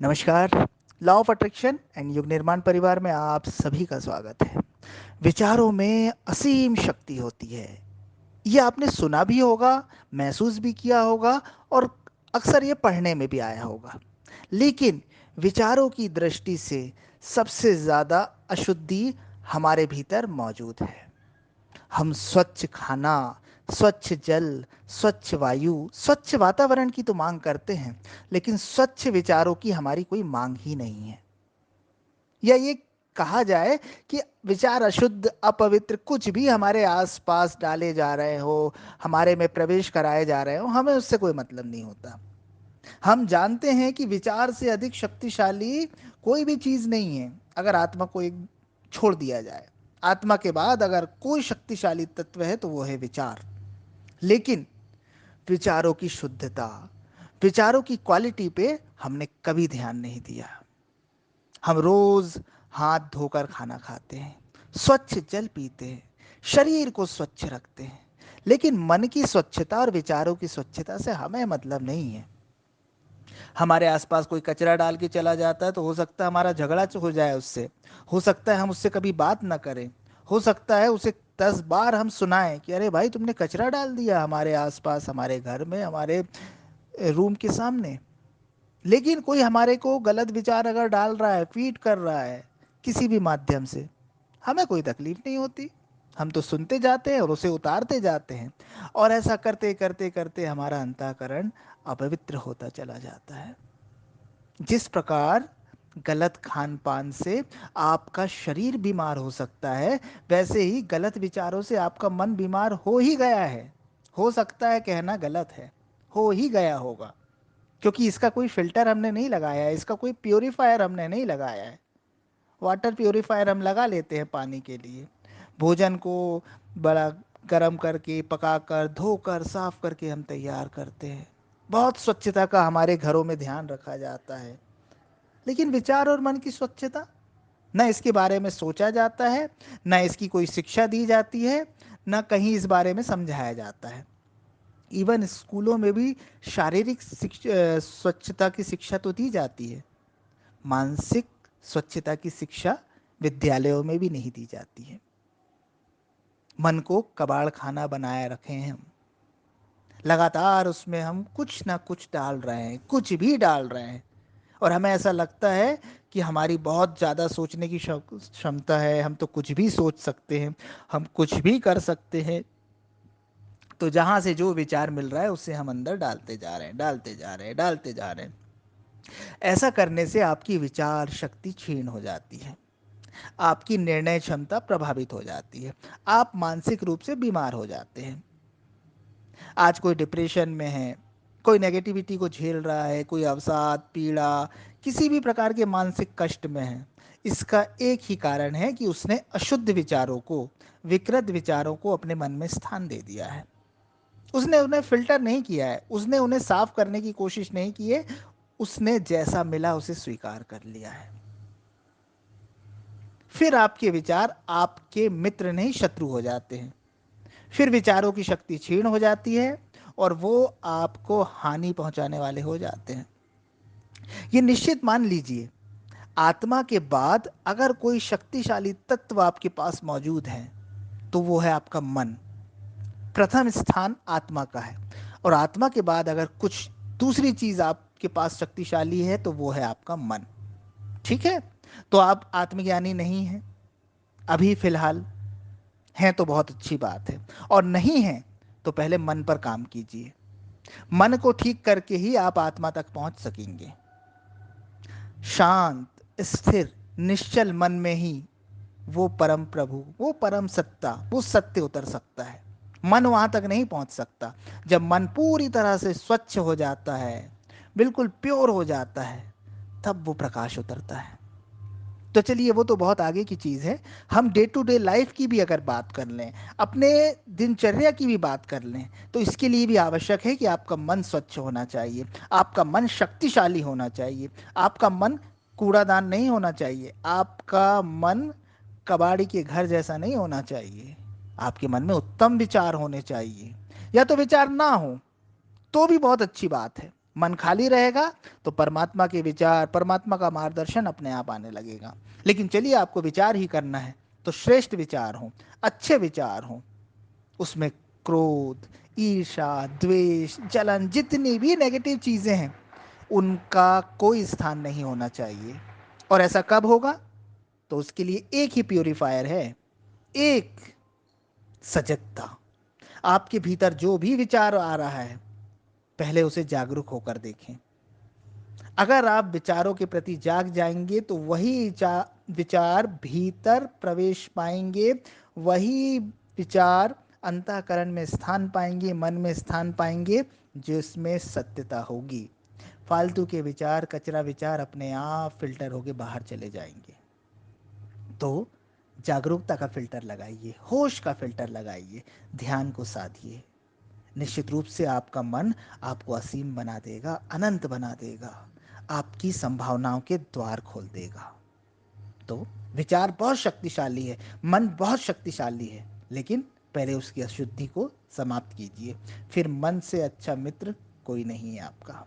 नमस्कार। Law of attraction and युग निर्माण परिवार में आप सभी का स्वागत है। विचारों में असीम शक्ति होती है। ये आपने सुना भी होगा, महसूस भी किया होगा और अक्सर ये पढ़ने में भी आया होगा। लेकिन विचारों की दृष्टि से सबसे ज़्यादा अशुद्धि हमारे भीतर मौजूद है। हम स्वच्छ खाना, स्वच्छ जल, स्वच्छ वायु, स्वच्छ वातावरण की तो मांग करते हैं, लेकिन स्वच्छ विचारों की हमारी कोई मांग ही नहीं है। या ये कहा जाए कि विचार अशुद्ध, अपवित्र कुछ भी हमारे आसपास डाले जा रहे हो, हमारे में प्रवेश कराए जा रहे हो, हमें उससे कोई मतलब नहीं होता। हम जानते हैं कि विचार से अधिक शक्तिशाली कोई भी चीज नहीं है। अगर आत्मा को एक छोड़ दिया जाए, आत्मा के बाद अगर कोई शक्तिशाली तत्व है तो वो है विचार। लेकिन विचारों की शुद्धता, विचारों की क्वालिटी पे हमने कभी ध्यान नहीं दिया। हम रोज हाथ धोकर खाना खाते हैं, स्वच्छ जल पीते हैं, शरीर को स्वच्छ रखते हैं, लेकिन मन की स्वच्छता और विचारों की स्वच्छता से हमें मतलब नहीं है। हमारे आसपास कोई कचरा डाल के चला जाता है तो हो सकता है हमारा झगड़ा हो जाए उससे, हो सकता है हम उससे कभी बात ना करें, हो सकता है उसे 10 बार हम सुनाएं कि अरे भाई तुमने कचरा डाल दिया हमारे आसपास, हमारे घर में, हमारे रूम के सामने। लेकिन कोई हमारे को गलत विचार अगर डाल रहा है, फीड कर रहा है किसी भी माध्यम से, हमें कोई तकलीफ नहीं होती। हम तो सुनते जाते हैं और उसे उतारते जाते हैं, और ऐसा करते करते करते हमारा अंतःकरण अपवित्र होता चला जाता है। जिस प्रकार गलत खान पान से आपका शरीर बीमार हो सकता है, वैसे ही गलत विचारों से आपका मन बीमार हो ही गया है। हो सकता है कहना गलत है, हो ही गया होगा, क्योंकि इसका कोई फिल्टर हमने नहीं लगाया है, इसका कोई प्योरीफायर हमने नहीं लगाया है। वाटर प्योरीफायर हम लगा लेते हैं पानी के लिए। भोजन को बड़ा गर्म करके, पकाकर, धोकर, साफ करके हम तैयार करते हैं। बहुत स्वच्छता का हमारे घरों में ध्यान रखा जाता है। लेकिन विचार और मन की स्वच्छता, न इसके बारे में सोचा जाता है, न इसकी कोई शिक्षा दी जाती है, न कहीं इस बारे में समझाया जाता है। इवन स्कूलों में भी शारीरिक स्वच्छता की शिक्षा तो दी जाती है, मानसिक स्वच्छता की शिक्षा विद्यालयों में भी नहीं दी जाती है। मन को कबाड़ खाना बनाए रखे हैं हम। लगातार उसमें हम कुछ ना कुछ डाल रहे हैं, कुछ भी डाल रहे हैं, और हमें ऐसा लगता है कि हमारी बहुत ज़्यादा सोचने की क्षमता है, हम तो कुछ भी सोच सकते हैं, हम कुछ भी कर सकते हैं। तो जहाँ से जो विचार मिल रहा है उसे हम अंदर डालते जा रहे हैं, डालते जा रहे हैं, डालते जा रहे हैं। ऐसा करने से आपकी विचार शक्ति क्षीण हो जाती है, आपकी निर्णय क्षमता प्रभावित हो जाती है, आप मानसिक रूप से बीमार हो जाते हैं। आज कोई डिप्रेशन में है, कोई नेगेटिविटी को झेल रहा है, कोई अवसाद, पीड़ा, किसी भी प्रकार के मानसिक कष्ट में है, इसका एक ही कारण है कि उसने अशुद्ध विचारों को, विकृत विचारों को अपने मन में स्थान दे दिया है। उसने उन्हें फिल्टर नहीं किया है, उसने उन्हें साफ करने की कोशिश नहीं की है, उसने जैसा मिला उसे स्वीकार कर लिया है। फिर आपके विचार आपके मित्र नहीं शत्रु हो जाते हैं। फिर विचारों की शक्ति क्षीण हो जाती है और वो आपको हानि पहुंचाने वाले हो जाते हैं। ये निश्चित मान लीजिए, आत्मा के बाद अगर कोई शक्तिशाली तत्व आपके पास मौजूद है तो वो है आपका मन। प्रथम स्थान आत्मा का है, और आत्मा के बाद अगर कुछ दूसरी चीज आपके पास शक्तिशाली है तो वो है आपका मन। ठीक है, तो आप आत्मज्ञानी नहीं हैं अभी फिलहाल, हैं तो बहुत अच्छी बात है, और नहीं हैं तो पहले मन पर काम कीजिए। मन को ठीक करके ही आप आत्मा तक पहुंच सकेंगे। शांत, स्थिर, निश्चल मन में ही वो परम प्रभु, वो परम सत्ता, वो सत्य उतर सकता है। मन वहां तक नहीं पहुंच सकता। जब मन पूरी तरह से स्वच्छ हो जाता है, बिल्कुल प्योर हो जाता है, तब वो प्रकाश उतरता है। तो चलिए, वो तो बहुत आगे की चीज़ है। हम डे टू डे लाइफ की भी अगर बात कर लें, अपने दिनचर्या की भी बात कर लें, तो इसके लिए भी आवश्यक है कि आपका मन स्वच्छ होना चाहिए, आपका मन शक्तिशाली होना चाहिए, आपका मन कूड़ादान नहीं होना चाहिए, आपका मन कबाड़ी के घर जैसा नहीं होना चाहिए। आपके मन में उत्तम विचार होने चाहिए, या तो विचार ना हो तो भी बहुत अच्छी बात है, मन खाली रहेगा तो परमात्मा के विचार, परमात्मा का मार्गदर्शन अपने आप आने लगेगा। लेकिन चलिए, आपको विचार ही करना है तो श्रेष्ठ विचार हो, अच्छे विचार हो, उसमें क्रोध, ईर्ष्या, द्वेष, जलन, जितनी भी नेगेटिव चीजें हैं उनका कोई स्थान नहीं होना चाहिए। और ऐसा कब होगा? तो उसके लिए एक ही प्यूरिफायर है, एक, सजगता। आपके भीतर जो भी विचार आ रहा है पहले उसे जागरूक होकर देखें। अगर आप विचारों के प्रति जाग जाएंगे तो वही विचार भीतर प्रवेश पाएंगे, वही विचार अंतःकरण में स्थान पाएंगे, मन में स्थान पाएंगे, जिसमें सत्यता होगी। फालतू के विचार, कचरा विचार अपने आप फिल्टर होके बाहर चले जाएंगे। तो जागरूकता का फिल्टर लगाइए, होश का फिल्टर लगाइए, ध्यान को साधिए। निश्चित रूप से आपका मन आपको असीम बना देगा, अनंत बना देगा, आपकी संभावनाओं के द्वार खोल देगा। तो विचार बहुत शक्तिशाली है, मन बहुत शक्तिशाली है, लेकिन पहले उसकी अशुद्धि को समाप्त कीजिए, फिर मन से अच्छा मित्र कोई नहीं है आपका।